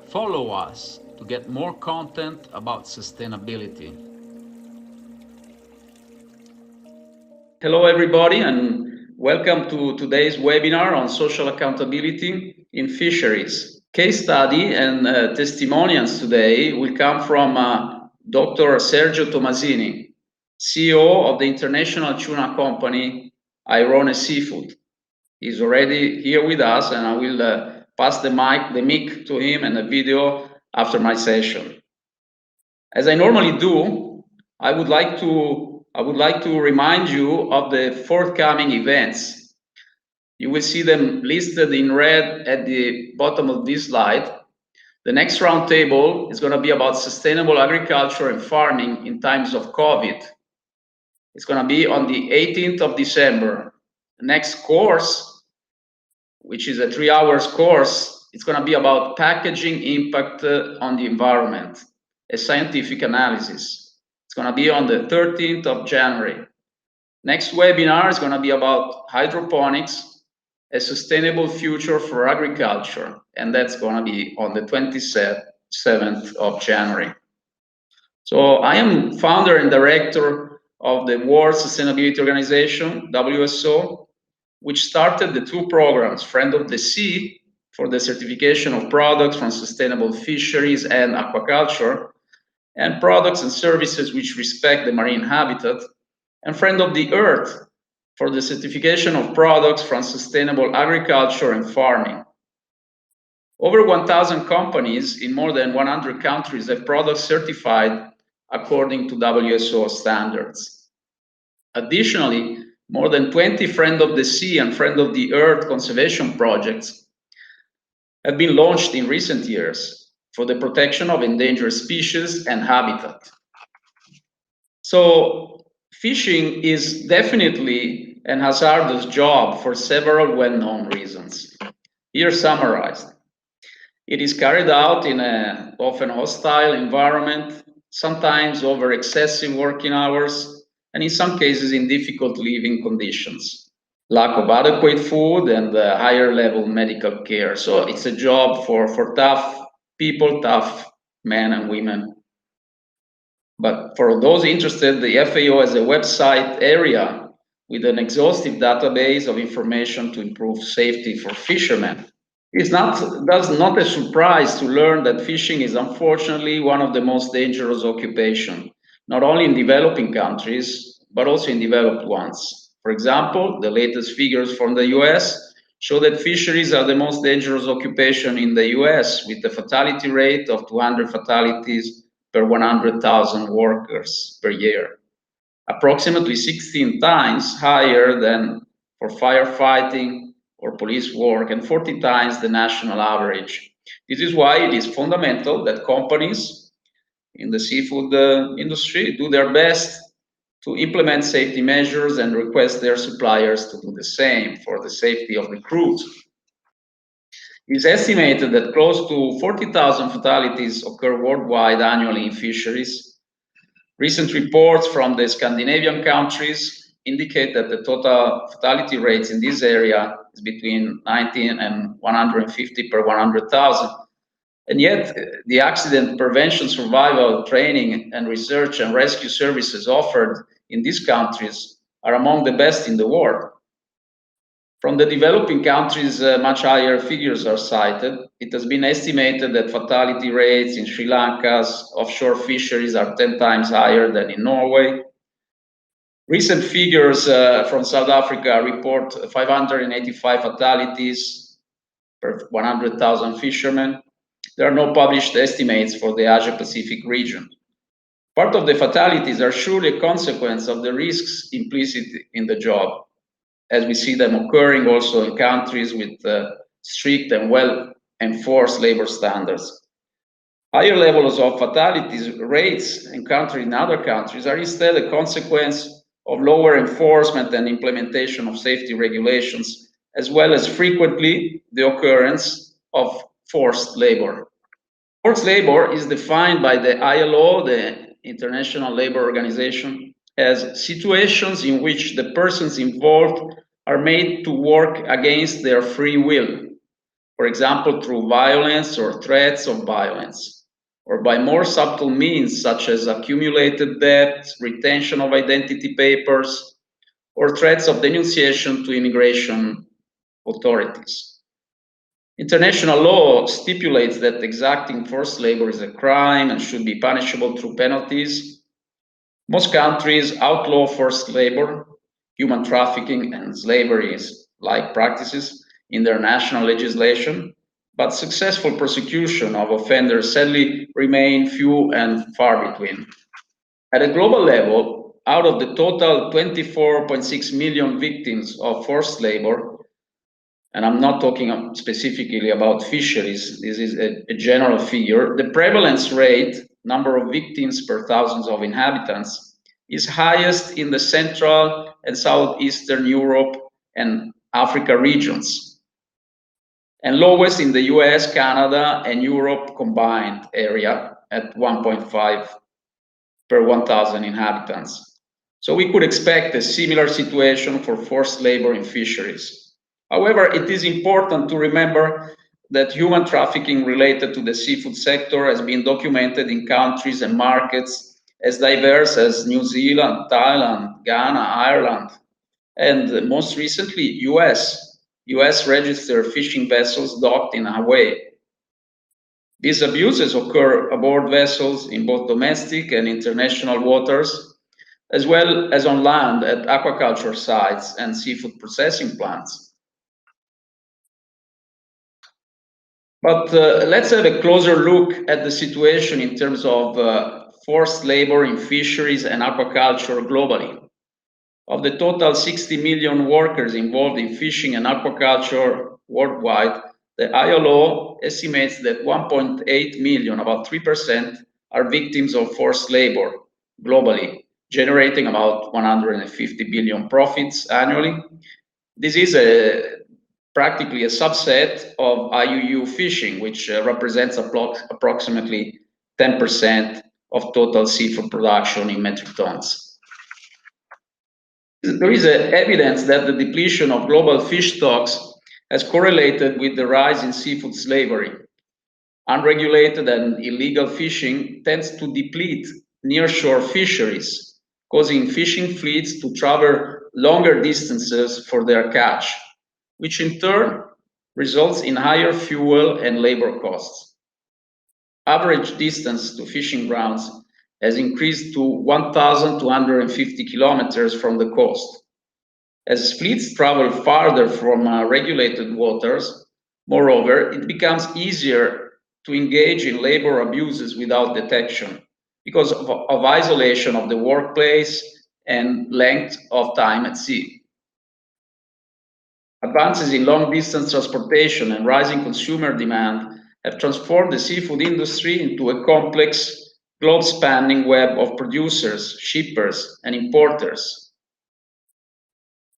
Follow us to get more content about sustainability. Hello, everybody, and welcome to today's webinar on social accountability in fisheries. Case study and testimonials today will come from Dr. Sergio Tommasini, CEO of the international tuna company Airone Seafood. He's already here with us, and I will pass the mic to him and the video after my session. As I normally do, I would like to remind you of the forthcoming events. You will see them listed in red at the bottom of this slide. The next roundtable is going to be about sustainable agriculture and farming in times of COVID. It's going to be on the 18th of December. The next course, which is a 3-hour course, it's going to be about packaging impact on the environment, a scientific analysis. It's going to be on the 13th of January. Next webinar is going to be about hydroponics, a sustainable future for agriculture, and that's going to be on the 27th of January. So I am founder and director of the World Sustainability Organization, WSO, which started the two programs, Friend of the Sea, for the certification of products from sustainable fisheries and aquaculture, and products and services which respect the marine habitat, and Friend of the Earth for the certification of products from sustainable agriculture and farming. Over 1,000 companies in more than 100 countries have products certified according to WSO standards. Additionally, more than 20 Friend of the Sea and Friend of the Earth conservation projects have been launched in recent years for the protection of endangered species and habitat. So fishing is definitely an hazardous job for several well-known reasons. Here summarized. It is carried out in an often hostile environment, sometimes over excessive working hours, and in some cases in difficult living conditions. Lack of adequate food and higher level medical care. So it's a job for tough people, tough men and women. But for those interested, the FAO has a website area with an exhaustive database of information to improve safety for fishermen. It's not a surprise to learn that fishing is unfortunately one of the most dangerous occupations, not only in developing countries, but also in developed ones. For example, the latest figures from the US show that fisheries are the most dangerous occupation in the US, with a fatality rate of 200 fatalities per 100,000 workers per year, approximately 16 times higher than for firefighting or police work, and 40 times the national average. This is why it is fundamental that companies in the seafood industry do their best to implement safety measures and request their suppliers to do the same for the safety of the crews. It is estimated that close to 40,000 fatalities occur worldwide annually in fisheries. Recent reports from the Scandinavian countries indicate that the total fatality rates in this area is between 19 and 150 per 100,000. And yet, the accident prevention, survival, training, and research and rescue services offered in these countries are among the best in the world. From the developing countries, much higher figures are cited. It has been estimated that fatality rates in Sri Lanka's offshore fisheries are 10 times higher than in Norway. Recent figures from South Africa report 585 fatalities per 100,000 fishermen. There are no published estimates for the Asia-Pacific region. Part of the fatalities are surely a consequence of the risks implicit in the job, as we see them occurring also in countries with strict and well-enforced labor standards. Higher levels of fatalities rates encountered in other countries are instead a consequence of lower enforcement and implementation of safety regulations, as well as frequently the occurrence of forced labor. Forced labor is defined by the ILO, the International Labour Organization, as situations in which the persons involved are made to work against their free will for example, through violence or threats of violence, or by more subtle means such as accumulated debt, retention of identity papers, or threats of denunciation to immigration authorities. International law stipulates that exacting forced labor is a crime and should be punishable through penalties. Most countries outlaw forced labor, human trafficking, and slavery-like practices in their national legislation, but successful prosecution of offenders sadly remain few and far between. At a global level, out of the total 24.6 million victims of forced labor, and I'm not talking specifically about fisheries, this is a general figure, the prevalence rate, number of victims per thousands of inhabitants, is highest in the Central and Southeastern Europe and Africa regions, and lowest in the US, Canada, and Europe combined area at 1.5 per 1,000 inhabitants. So we could expect a similar situation for forced labor in fisheries. However, it is important to remember that human trafficking related to the seafood sector has been documented in countries and markets as diverse as New Zealand, Thailand, Ghana, Ireland, and most recently, US registered fishing vessels docked in Hawaii. These abuses occur aboard vessels in both domestic and international waters, as well as on land at aquaculture sites and seafood processing plants. But let's have a closer look at the situation in terms of forced labor in fisheries and aquaculture globally. Of the total 60 million workers involved in fishing and aquaculture worldwide, the ILO estimates that 1.8 million, about 3%, are victims of forced labor globally, generating about 150 billion profits annually. This is practically a subset of IUU fishing, which represents approximately 10% of total seafood production in metric tons. There is evidence that the depletion of global fish stocks has correlated with the rise in seafood slavery. Unregulated and illegal fishing tends to deplete nearshore fisheries, causing fishing fleets to travel longer distances for their catch, which in turn results in higher fuel and labor costs. Average distance to fishing grounds has increased to 1,250 kilometers from the coast. As fleets travel farther from regulated waters, moreover, it becomes easier to engage in labor abuses without detection because of isolation of the workplace and length of time at sea. Advances in long-distance transportation and rising consumer demand have transformed the seafood industry into a complex, globe-spanning web of producers, shippers, and importers.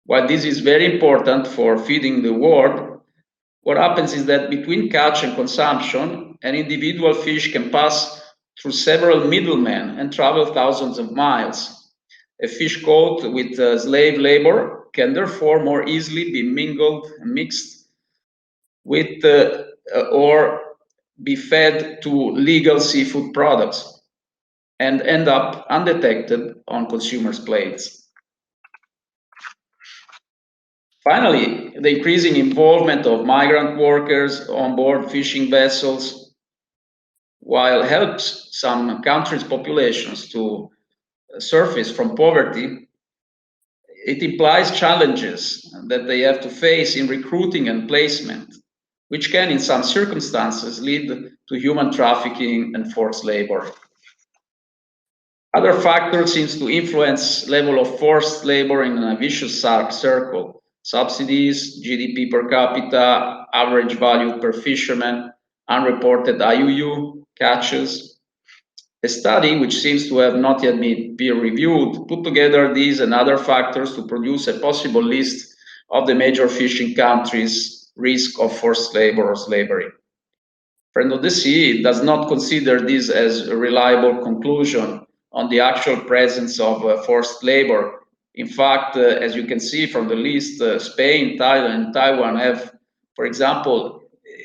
While this is very important for feeding the world, what happens is that between catch and consumption, an individual fish can pass through several middlemen and travel thousands of miles. A fish caught with slave labor can therefore more easily be mingled and mixed with or be fed to legal seafood products and end up undetected on consumers' plates. Finally, the increasing involvement of migrant workers on board fishing vessels, while helps some countries' populations to surface from poverty, it implies challenges that they have to face in recruiting and placement, which can in some circumstances lead to human trafficking and forced labor. Other factors seem to influence level of forced labor in a vicious circle. Subsidies, GDP per capita, average value per fisherman, unreported IUU catches. A study, which seems to have not yet been peer-reviewed, put together these and other factors to produce a possible list of the major fishing countries' risk of forced labor or slavery. Friend of the Sea does not consider this as a reliable conclusion on the actual presence of forced labor. In fact, as you can see from the list, Spain, Thailand, and Taiwan have, for example,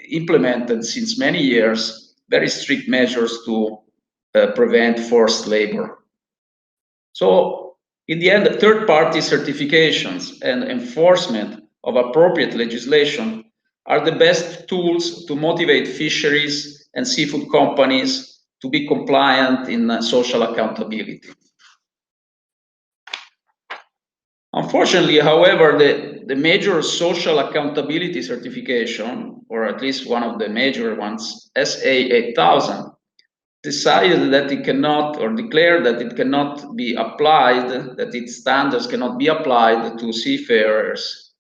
implemented since many years very strict measures to prevent forced labor. So in the end, third-party certifications and enforcement of appropriate legislation are the best tools to motivate fisheries and seafood companies to be compliant in social accountability. Unfortunately, however, the major social accountability certification, or at least one of the major ones, SA 8000, decided that it cannot, or declared that it cannot be applied, that its standards cannot be applied to seafarers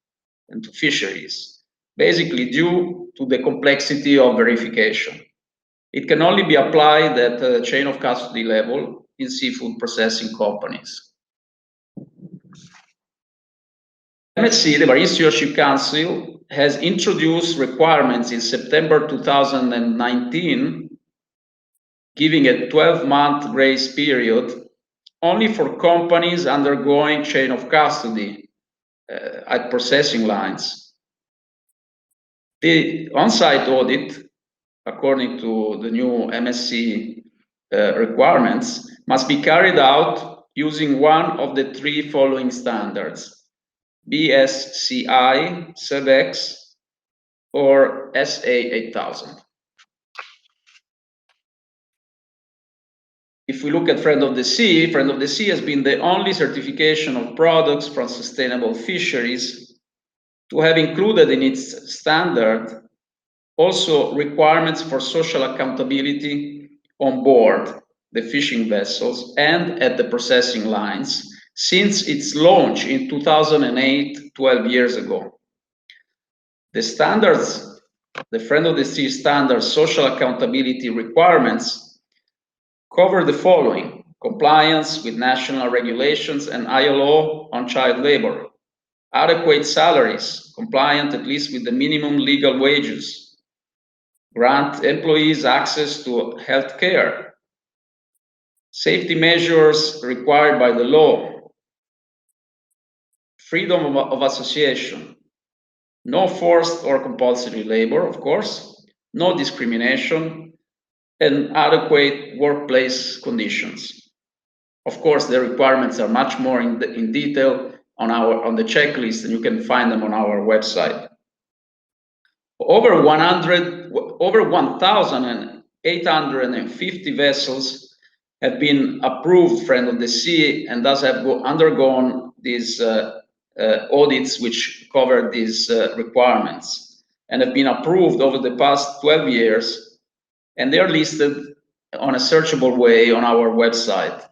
and to fisheries, basically due to the complexity of verification. It can only be applied at the chain of custody level in seafood processing companies. MSC, the Marine Stewardship Council, has introduced requirements in September 2019, giving a 12-month grace period only for companies undergoing chain of custody at processing lines. The on-site audit, according to the new MSC requirements, must be carried out using one of the three following standards: BSCI, SEBEX, or SA 8000. If we look at Friend of the Sea has been the only certification of products from sustainable fisheries to have included in its standard also requirements for social accountability on board the fishing vessels and at the processing lines since its launch in 2008, 12 years ago. The standards, the Friend of the Sea standard social accountability requirements cover the following: compliance with national regulations and ILO on child labor, adequate salaries, compliant at least with the minimum legal wages, grant employees access to health care, safety measures required by the law, freedom of association, no forced or compulsory labor, of course, no discrimination, and adequate workplace conditions. Of course, the requirements are much more in detail on the checklist, and you can find them on our website. Over 1,850 vessels have been approved Friend of the Sea and thus have undergone these audits which cover these requirements and have been approved over the past 12 years, and they are listed on a searchable way on our website.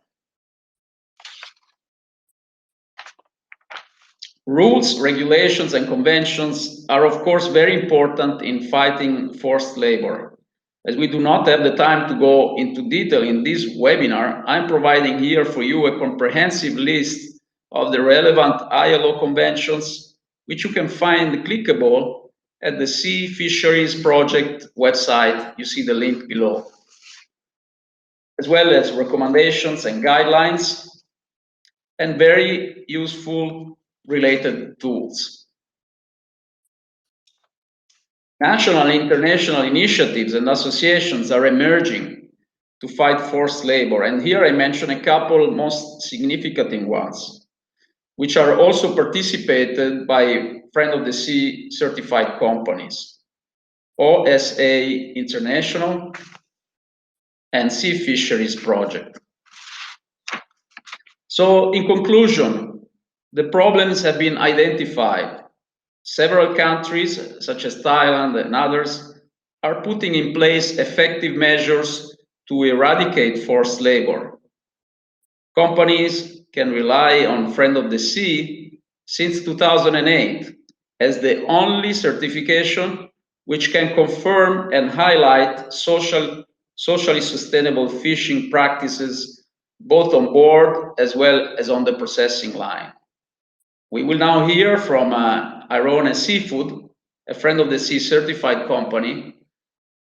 Rules, regulations, and conventions are of course very important in fighting forced labor. As we do not have the time to go into detail in this webinar, I'm providing here for you a comprehensive list of the relevant ILO conventions, which you can find clickable at the Sea Fisheries Project website. You see the link below, as well as recommendations and guidelines and very useful related tools. National and international initiatives and associations are emerging to fight forced labor, and here I mention a couple most significant ones, which are also participated by Friend of the Sea certified companies: OSA International and Sea Fisheries Project. So in conclusion, the problems have been identified. Several countries, such as Thailand and others, are putting in place effective measures to eradicate forced labor. Companies can rely on Friend of the Sea since 2008 as the only certification which can confirm and highlight socially sustainable fishing practices both on board as well as on the processing line. We will now hear from Airone Seafood, a Friend of the Sea certified company,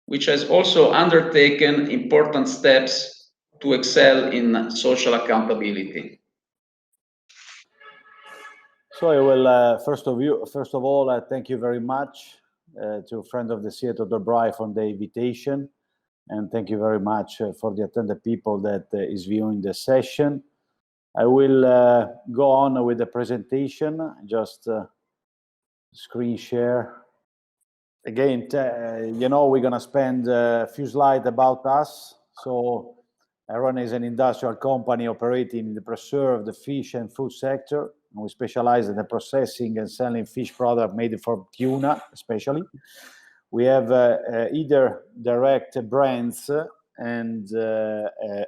which has also undertaken important steps to excel in social accountability. So I will first of all thank you very much, to friend of the sea, Dr. Bray, for the invitation. And thank you very much for the attended people that is viewing the session. I will go on with the presentation, just screen share. Again, you know, we're going to spend a few slides about us. So Airone is an industrial company operating in the preserve, the fish and food sector. And we specialize in the processing and selling fish products made from tuna, especially. We have either direct brands and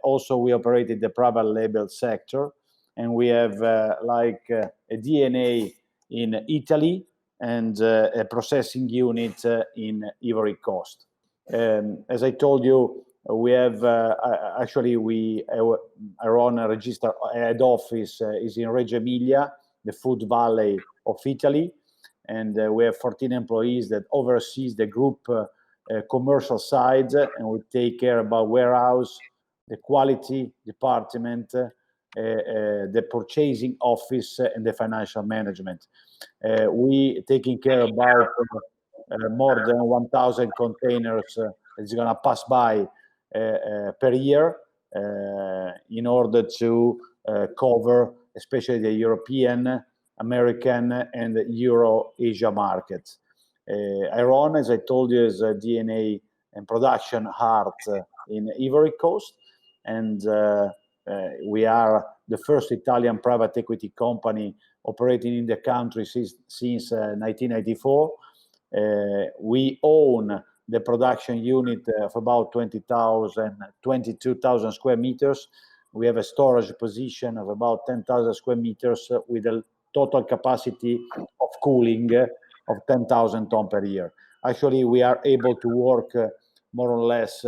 also we operate in the private label sector. And we have like a DNA in Italy and a processing unit in Ivory Coast. As I told you, we have actually our own registered head office is in Reggio Emilia, the food valley of Italy, and we have 14 employees that oversees the group commercial side, and we take care about warehouse, the quality department, the purchasing office, and the financial management. We taking care about more than 1,000 containers that's going to pass by per year in order to cover especially the European, American, and Euro-Asia markets. Airone, as I told you, is a DNA and production heart in Ivory Coast, and we are the first Italian private equity company operating in the country since 1994. We own the production unit of about 22,000 square meters. We have a storage position of about 10,000 square meters with a total capacity of cooling of 10,000 tons per year. Actually, we are able to work more or less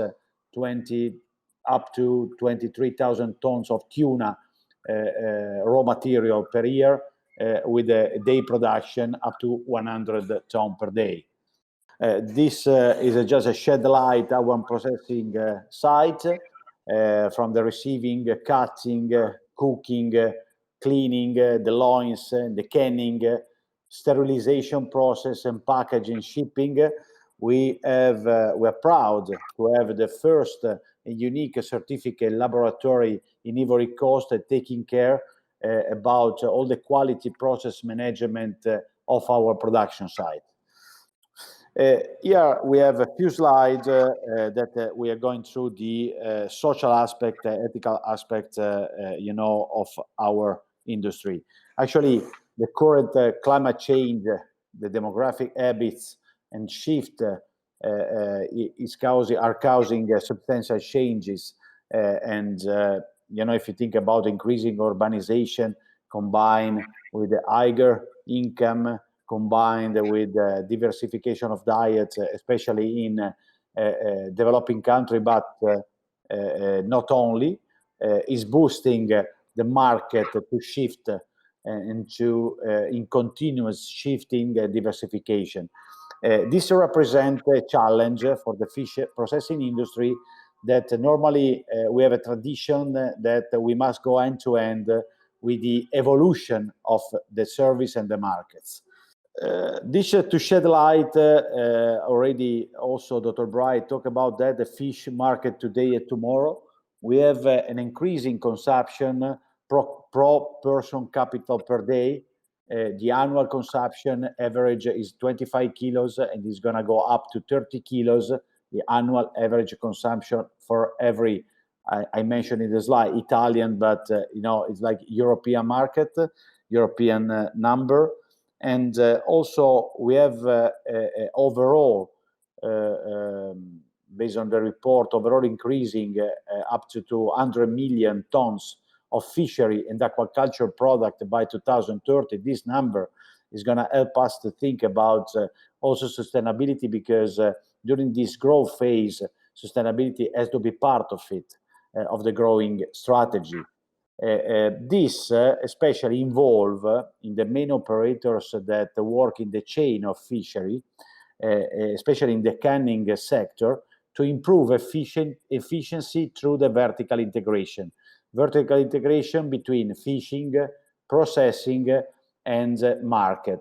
20 up to 23,000 tons of tuna raw material per year with a day production up to 100 tons per day. This is just a shed light our processing site from the receiving, cutting, cooking, cleaning, the loins, the canning, sterilization process, and packaging, shipping. We are proud to have the first unique certificate laboratory in Ivory Coast taking care about all the quality process management of our production site. Here we have a few slides that we are going through the social aspect, ethical aspect, you know, of our industry. Actually, the current climate change, the demographic habits and shift are causing substantial changes. And you know, if you think about increasing urbanization combined with the higher income, combined with diversification of diets, especially in developing country, but not only, is boosting the market to shift into in continuous shifting diversification. This represents a challenge for the fish processing industry that normally we have a tradition that we must go end to end with the evolution of the service and the markets. This to shed light, already also Dr. Bray talked about that, the fish market today and tomorrow. We have an increasing consumption pro person capital per day. The annual consumption average is 25 kilos and is going to go up to 30 kilos. The annual average consumption for every, I mentioned in the slide, Italian, but you know, it's like European market, European number. And also we have overall, based on the report, overall increasing up to 200 million tons of fishery and aquaculture product by 2030. This number is going to help us to think about also sustainability, because during this growth phase, sustainability has to be part of it, of the growing strategy. This especially involve in the main operators that work in the chain of fishery, especially in the canning sector, to improve efficiency through the vertical integration between fishing, processing, and market.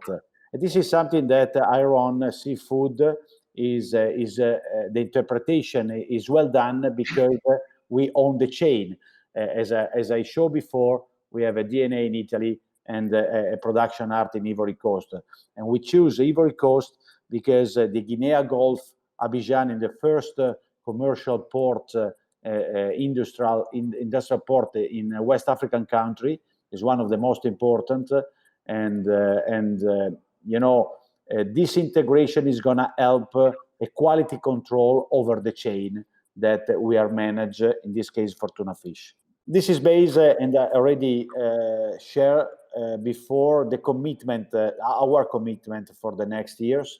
This is something that Airone Seafood the interpretation is well done because we own the chain. As I showed before, we have a DNA in Italy and a production art in Ivory Coast. And we choose Ivory Coast because the Guinea Gulf, Abidjan, in the first commercial port, industrial port in a West African country, is one of the most important. This integration is going to help a quality control over the chain that we are managed, in this case for tuna fish. This is based, and I already shared before, the commitment, our commitment for the next years.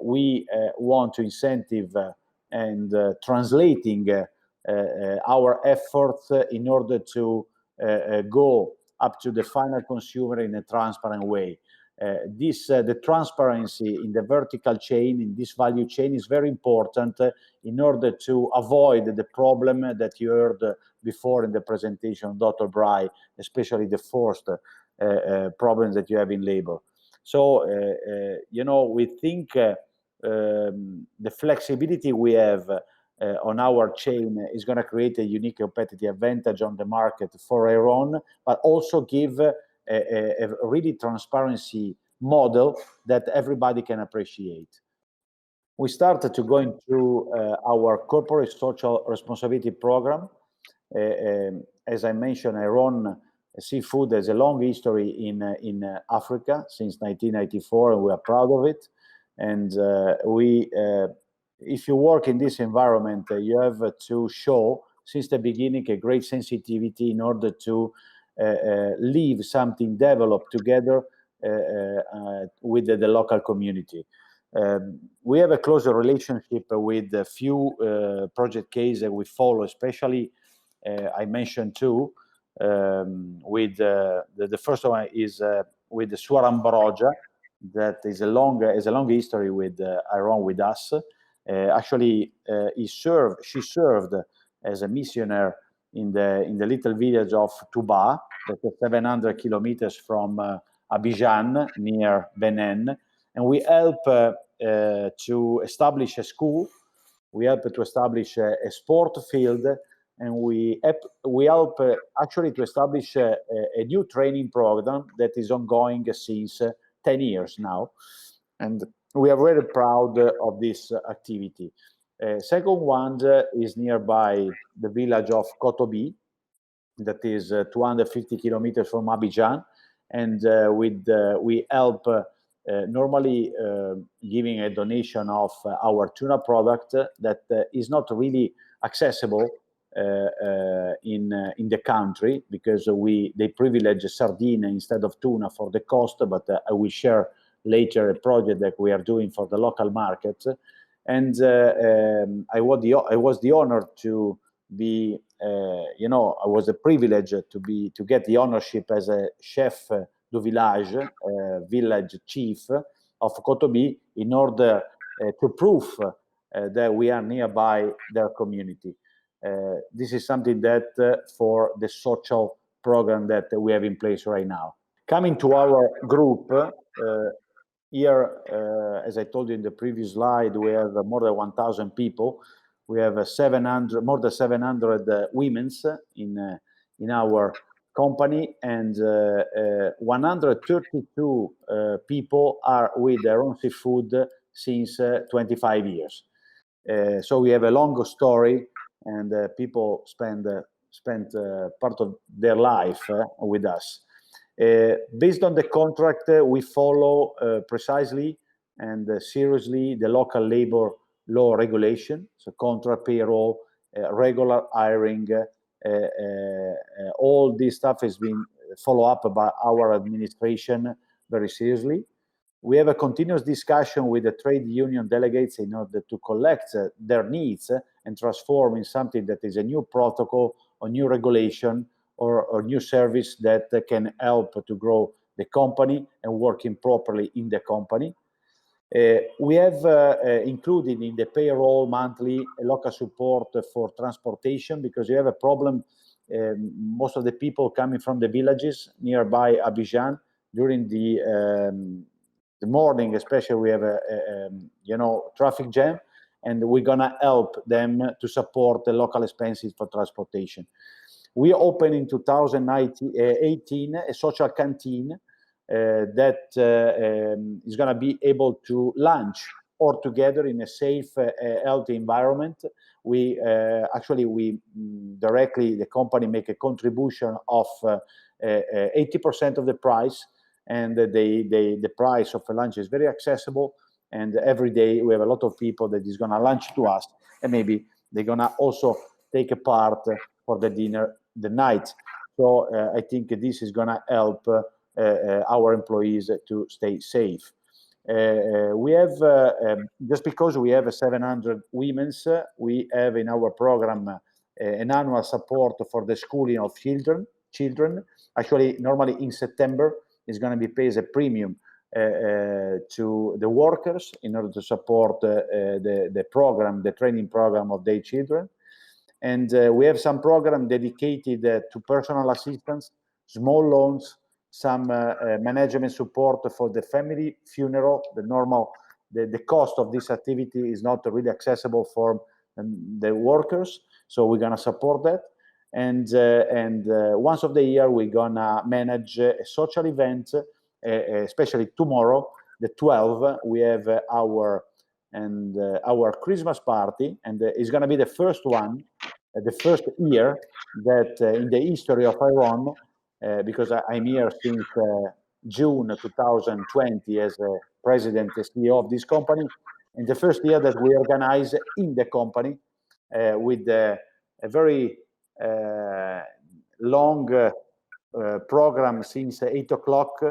We want to incentive and translating our efforts in order to go up to the final consumer in a transparent way. The transparency in the vertical chain, in this value chain, is very important in order to avoid the problem that you heard before in the presentation of Dr. Bray, especially the forced problems that you have in labor. So, we think the flexibility we have on our chain is going to create a unique competitive advantage on the market for Airone, but also give a really transparency model that everybody can appreciate. We started to go into our corporate social responsibility program. As I mentioned, Airone Seafood has a long history in Africa since 1994, and we are proud of it. And if you work in this environment, you have to show since the beginning a great sensitivity in order to leave something developed together with the local community. We have a closer relationship with a few project cases that we follow, especially I mentioned two. With the first one is with the Suarambroja, that is a long history with Airone with us. Actually, she served as a missionary in the little village of Touba, that is 700 kilometers from Abidjan, near Benin, and we help to establish a school. We help to establish a sport field, and we help actually to establish a new training program that is ongoing since 10 years now, and we are very proud of this activity. Second one is nearby the village of Kotobi, that is 250 kilometers from Abidjan, and we help normally giving a donation of our tuna product that is not really accessible in the country, because they privilege sardine instead of tuna for the cost, but I will share later a project that we are doing for the local market. And I was the honor to be, I was a privilege to get the ownership as a chef du village, village chief of Kotobi, in order to prove that we are nearby their community. This is something that for the social program that we have in place right now. Coming to our group, here, as I told you in the previous slide, we have more than 1,000 people. We have more than 700 women in our company, and 132 people are with Airone Seafood since 25 years. So we have a long story, and people spend part of their life with us. Based on the contract, we follow precisely and seriously the local labor law regulation, so contract, payroll, regular hiring, all this stuff has been followed up by our administration very seriously. We have a continuous discussion with the trade union delegates in order to collect their needs and transform in something that is a new protocol or new regulation or new service that can help to grow the company and working properly in the company. We have included in the payroll monthly a local support for transportation, because you have a problem. Most of the people coming from the villages nearby Abidjan during the the morning, especially, we have a traffic jam, and we're gonna help them to support the local expenses for transportation. We opened in 2018 a social canteen that is gonna be able to lunch all together in a safe, healthy environment. We directly, the company make a contribution of 80% of the price, and the price of a lunch is very accessible. And every day we have a lot of people that is gonna lunch to us, and maybe they're gonna also take a part for the dinner the night. So I think this is gonna help our employees to stay safe. We have, just because we have 700 women's, we have in our program an annual support for the schooling of children. Actually, normally in September, is going to be paid a premium to the workers in order to support the program, the training program of their children. And we have some program dedicated to personal assistance, small loans, some management support for the family funeral. The cost of this activity is not really accessible for the workers, so we're gonna support that. And once of the year, we're gonna manage a social event, especially tomorrow, the 12th, we have our Christmas party, and it's gonna be the first one, the first year that in the history of Airone, because I'm here since June 2020 as a president and CEO of this company, and the first year that we organize in the company with a very long program since 8 o'clock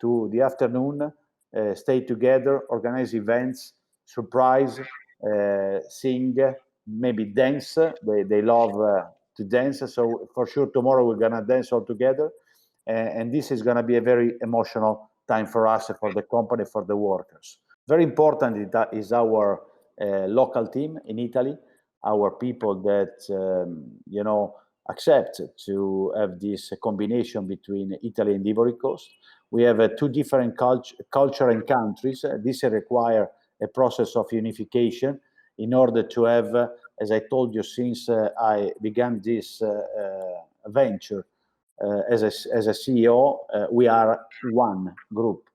to the afternoon, stay together, organize events, surprise, sing, maybe dance. They love to dance, so for sure tomorrow we're gonna dance all together, and this is gonna be a very emotional time for us, for the company, for the workers. Very important is our local team in Italy, our people that accept to have this combination between Italy and Ivory Coast. We have two different culture and countries. This require a process of unification in order to have, as I told you, since I began this venture as a CEO, we are one group.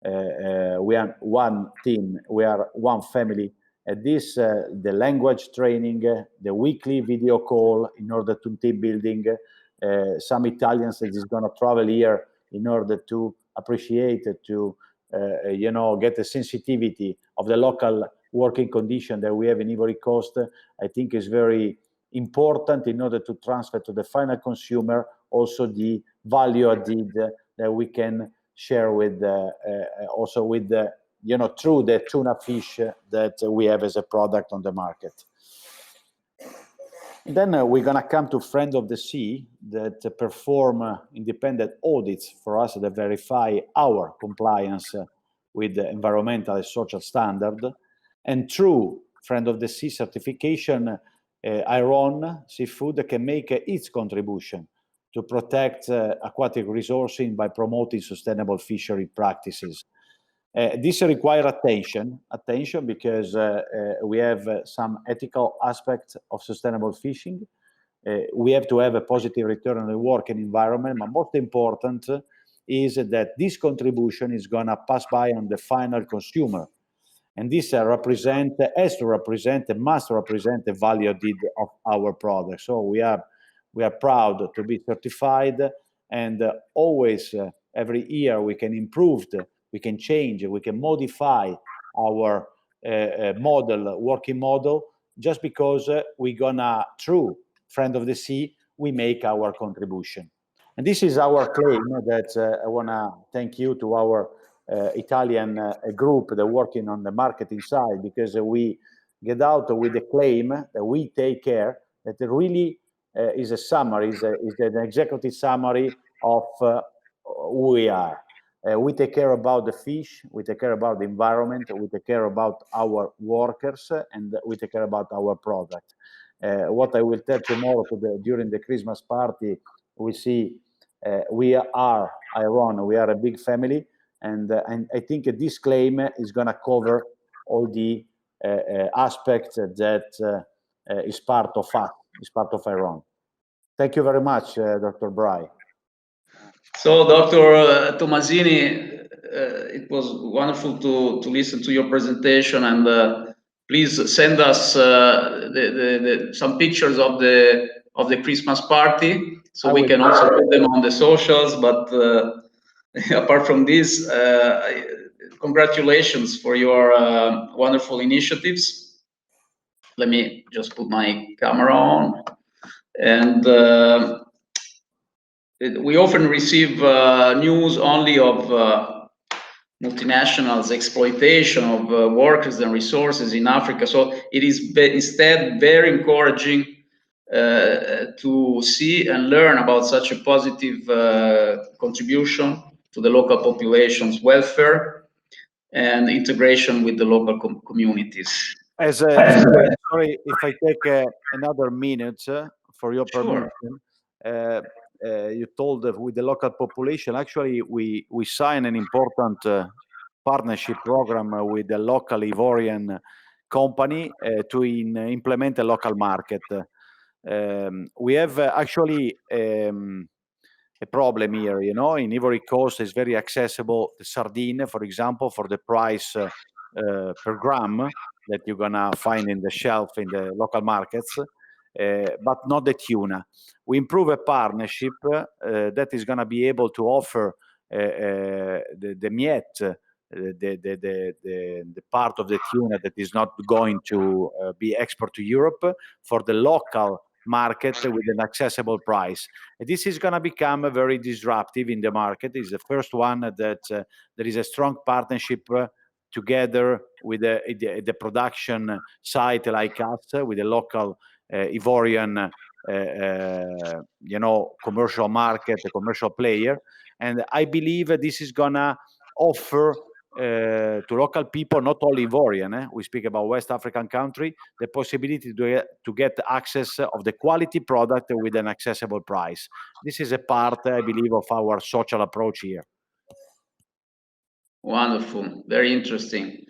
We are one team. We are one family. The language training, the weekly video call in order to team building, some Italians that is going to travel here in order to appreciate, to get the sensitivity of the local working condition that we have in Ivory Coast. I think is very important in order to transfer to the final consumer also the value added that we can share with also with the through the tuna fish that we have as a product on the market. Then we're going to come to Friend of the Sea that perform independent audits for us that verify our compliance with the environmental and social standard. And through Friend of the Sea certification, Airone Seafood can make its contribution to protect aquatic resourcing by promoting sustainable fishery practices. This requires attention because we have some ethical aspects of sustainable fishing. We have to have a positive return on the working environment, but most important is that this contribution is going to pass by on the final consumer. And this must represent the value added of our product. So we are proud to be certified, and always every year we can improve, we can change, we can modify our working model, just because we're gonna, through Friend of the Sea, we make our contribution. And this is our claim that I wanna thank you to our Italian group that working on the marketing side, because we get out with the claim that we take care, that it really is a summary, is an executive summary of who we are. We take care about the fish, we take care about the environment, we take care about our workers, and we take care about our product. What I will tell tomorrow during the Christmas party, we see we are Airone, we are a big family, And I think this claim is going to cover all the aspects that is part of us, is part of Airone. Thank you very much, Dr. Bray. So, Dr. Tommasini, it was wonderful to listen to your presentation, and please send us some pictures of the Christmas party, so we can also put them on the socials. But apart from this, congratulations for your wonderful initiatives. Let me just put my camera on. And we often receive news only of multinationals' exploitation of workers and resources in Africa. So it is instead very encouraging to see and learn about such a positive contribution to the local population's welfare and integration with the local communities. Sorry, if I take another minute for your permission. Sure. You told with the local population, actually we signed an important partnership program with the local Ivorian company to implement a local market. We have actually a problem here, you know. In Ivory Coast is very accessible the sardine, for example, for the price per gram that you're gonna find in the shelf in the local markets, but not the tuna. We improve a partnership that is gonna be able to offer the miette, the part of the tuna that is not going to be export to Europe for the local market with an accessible price. And this is going to become very disruptive in the market. It's the first one that there is a strong partnership together with the production site like us, with the local Ivorian commercial market, a commercial player. And I believe this is going to offer to local people, not only Ivorian, we speak about West African country, the possibility to get access of the quality product with an accessible price. This is a part, I believe, of our social approach here. Wonderful, very interesting.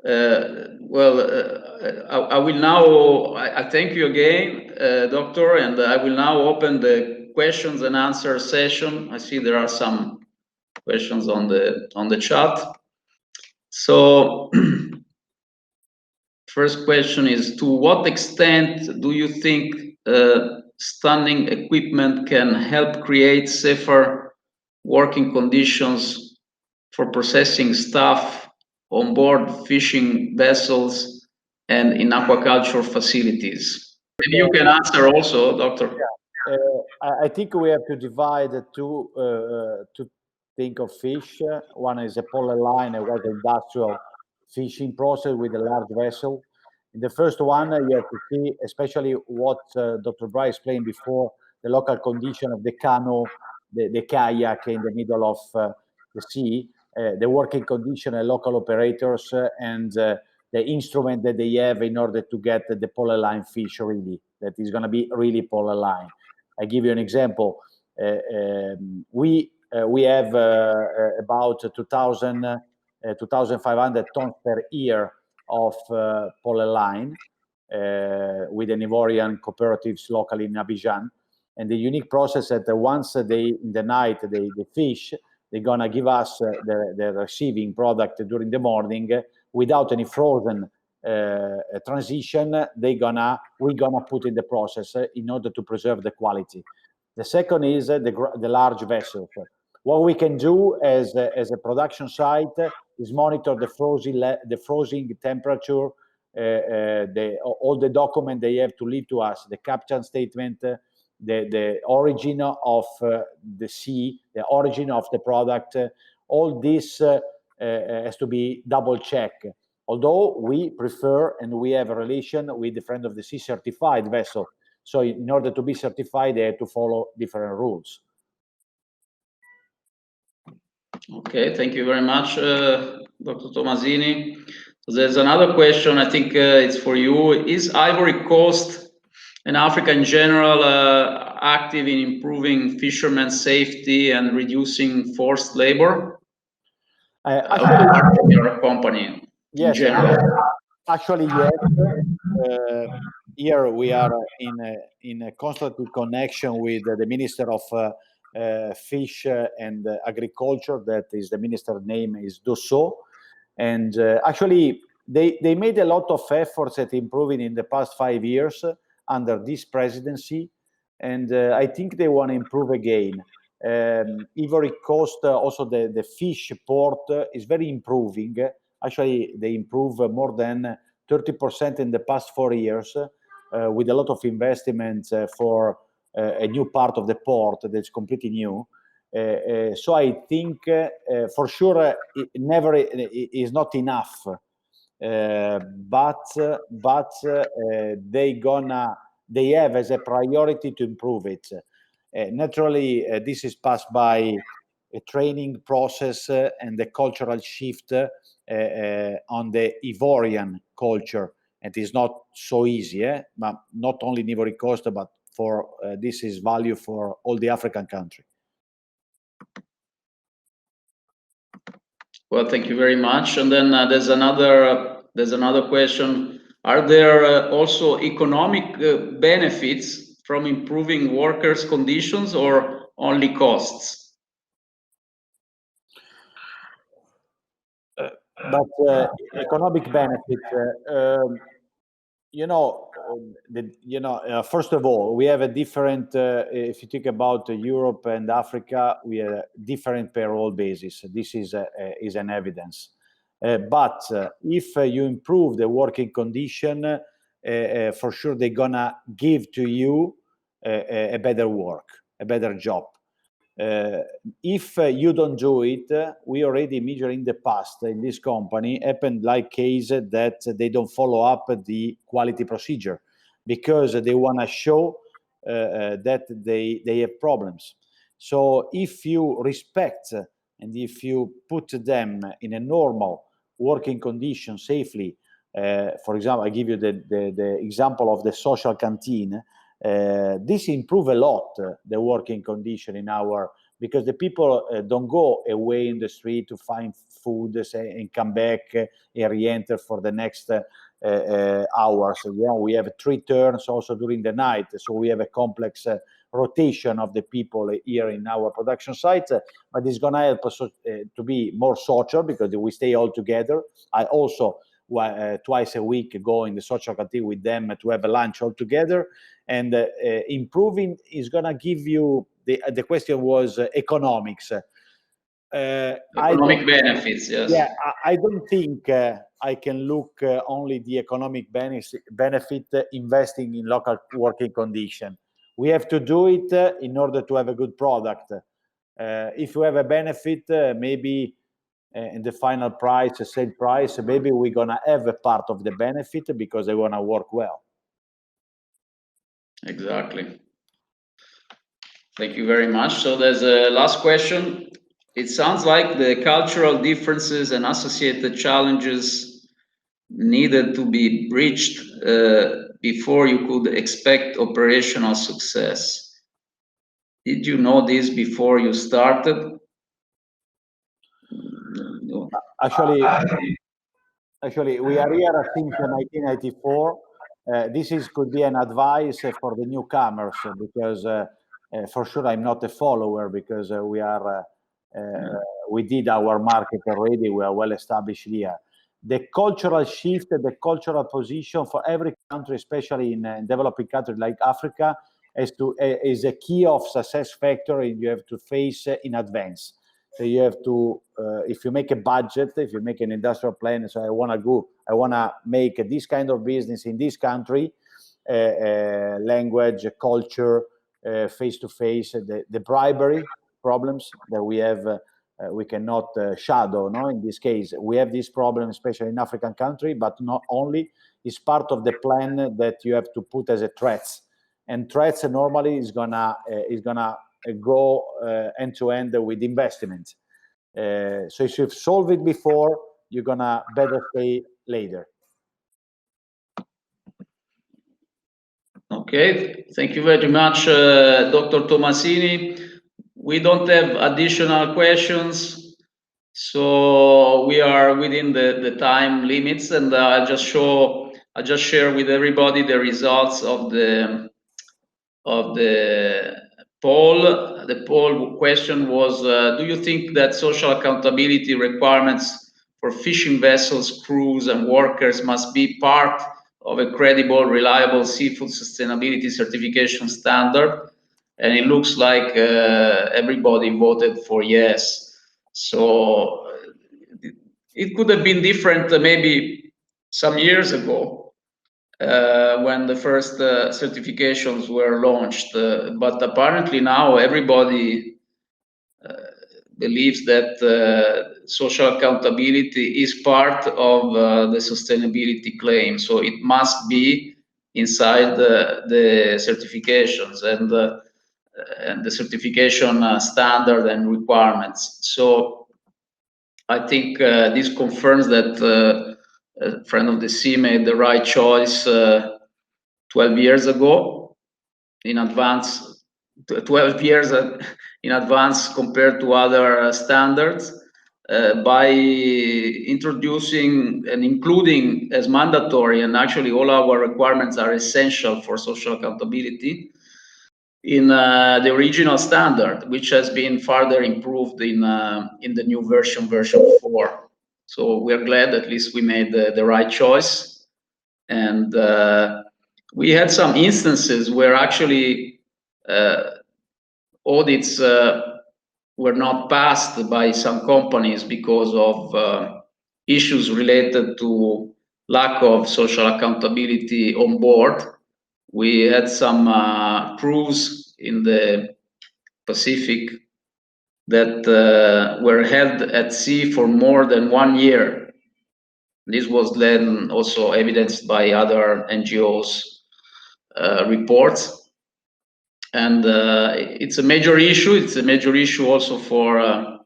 I will now, I thank you again, Doctor, and I will now open the questions and answer session. I see there are some questions on the chat. So, first question is, to what extent do you think stunning equipment can help create safer working conditions for processing staff on board fishing vessels and in aquaculture facilities? Maybe you can answer also, Doctor. Yeah. I think we have to divide to think of fish. One is a polyline, a wet industrial fishing process with a large vessel. In the first one, you have to see, especially what Dr. Bray explained before, the local condition of the canoe, the kayak in the middle of the sea, the working condition of local operators, and the instrument that they have in order to get the polyline fish really, that is going to be really polyline. I give you an example. We have about 2,500 tons per year of polyline with an Ivorian cooperatives locally in Abidjan. And the unique process that once in the night they fish, they're gonna give us the receiving product during the morning without any frozen transition. We're gonna put in the process in order to preserve the quality. The second is the large vessels. What we can do as a production site is monitor the frozen temperature, all the document they have to leave to us, the captain statement, the origin of the sea, the origin of the product. All this has to be double checked. Although we prefer and we have a relation with the Friend of the Sea certified vessel. So in order to be certified, they have to follow different rules. Okay, thank you very much, Dr. Tommasini. So there's another question, I think it's for you. Is Ivory Coast and Africa in general active in improving fishermen's safety and reducing forced labor? apart from your company in general? Actually, yes. Here we are in a constant connection with the Minister of Fish and Agriculture. That is, the minister name is Dosso. And actually, they made a lot of efforts at improving in the past 5 years under this presidency. And I think they want to improve again. Ivory Coast, also the fish port is very improving. Actually, they improve more than 30% in the past 4 years with a lot of investments for a new part of the port that's completely new. So I think for sure it never is not enough, but they have as a priority to improve it. Naturally, this is passed by a training process and the cultural shift on the Ivorian culture. It is not so easy, but not only in Ivory Coast, but for this is value for all the African countries. Well, thank you very much. And then there's another question. Are there also economic benefits from improving workers' conditions or only costs? But economic benefits, first of all, we have a different, if you think about Europe and Africa, we have a different payroll basis. This is an evidence. But if you improve the working condition, for sure they're gonna give to you a better work, a better job. If you don't do it, we already measured in the past in this company happened like case that they don't follow up the quality procedure because they want to show that they have problems. So if you respect and if you put them in a normal working condition safely, for example, I give you the example of the social canteen. This improve a lot the working condition in our, because the people don't go away in the street to find food and come back and re-enter for the next hours. We have 3 turns also during the night, so we have a complex rotation of the people here in our production sites, but it's going to help us to be more social because we stay all together. I also twice a week go in the social canteen with them to have a lunch all together. And improving is going to give you, the question was economics. Economic benefits, yes. Yeah, I don't think I can look only the economic benefit investing in local working condition. We have to do it in order to have a good product. If you have a benefit, maybe in the final price, sale price, maybe we're going to have a part of the benefit because they want to work well. Exactly. Thank you very much. So there's a last question. It sounds like the cultural differences and associated challenges needed to be bridged before you could expect operational success. Did you know this before you started? No. Actually, we are here since 1994. This could be an advice for the newcomers because for sure I'm not a follower because we did our market already. We are well established here. The cultural shift, the cultural position for every country, especially in developing countries like Africa, is a key of success factor, and you have to face in advance. So you have to, if you make a budget, if you make an industrial plan, so I want to make this kind of business in this country, language, culture, face-to-face, the bribery problems that we have, we cannot shadow, no? In this case, we have this problem, especially in African country, but not only, it's part of the plan that you have to put as a threats. And threats normally is gonna go end to end with investment. So if you've solved it before, you're gonna better stay later. Okay, thank you very much, Dr. Tommasini. We don't have additional questions. So we are within the time limits, and I just share with everybody the results of the poll. The poll question was, do you think that social accountability requirements for fishing vessels, crews, and workers must be part of a credible, reliable seafood sustainability certification standard? And it looks like everybody voted for yes. So it could have been different maybe some years ago, when the first certifications were launched. But apparently now everybody believes that social accountability is part of the sustainability claim. So it must be inside the certifications and the certification standard and requirements. So I think this confirms that Friend of the Sea made the right choice 12 years ago, in advance, 12 years in advance compared to other standards, by introducing and including as mandatory, and actually all our requirements are essential for social accountability, in the original standard, which has been further improved in the new version 4. So we're glad at least we made the right choice. And we had some instances where actually audits were not passed by some companies because of issues related to lack of social accountability on board. We had some crews in the Pacific that were held at sea for more than 1 year. This was then also evidenced by other NGOs reports. And it's a major issue. It's a major issue also for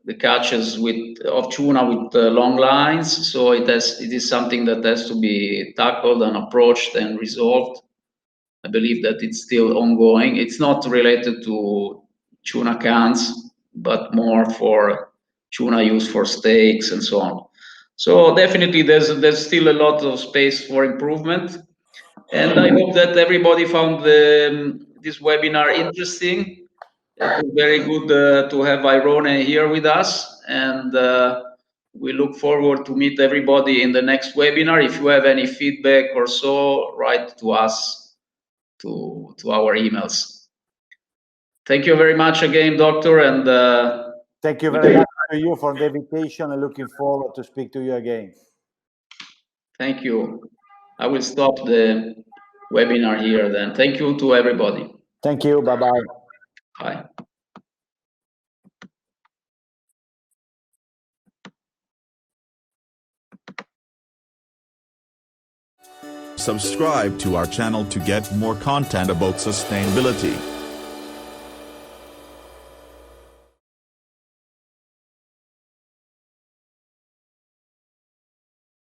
the catches of tuna with long lines. So it is something that has to be tackled and approached and resolved. I believe that it's still ongoing. It's not related to tuna cans, but more for tuna used for steaks and so on. So definitely there's still a lot of space for improvement. And I hope that everybody found this webinar interesting. It was very good to have Airone here with us, and we look forward to meet everybody in the next webinar. If you have any feedback or so, write to us to our emails. Thank you very much again, Doctor, and thank you very much to you for the invitation, and looking forward to speak to you again. Thank you. I will stop the webinar here then. Thank you to everybody. Thank you. Bye-bye. Bye. Subscribe to our channel to get more content about sustainability.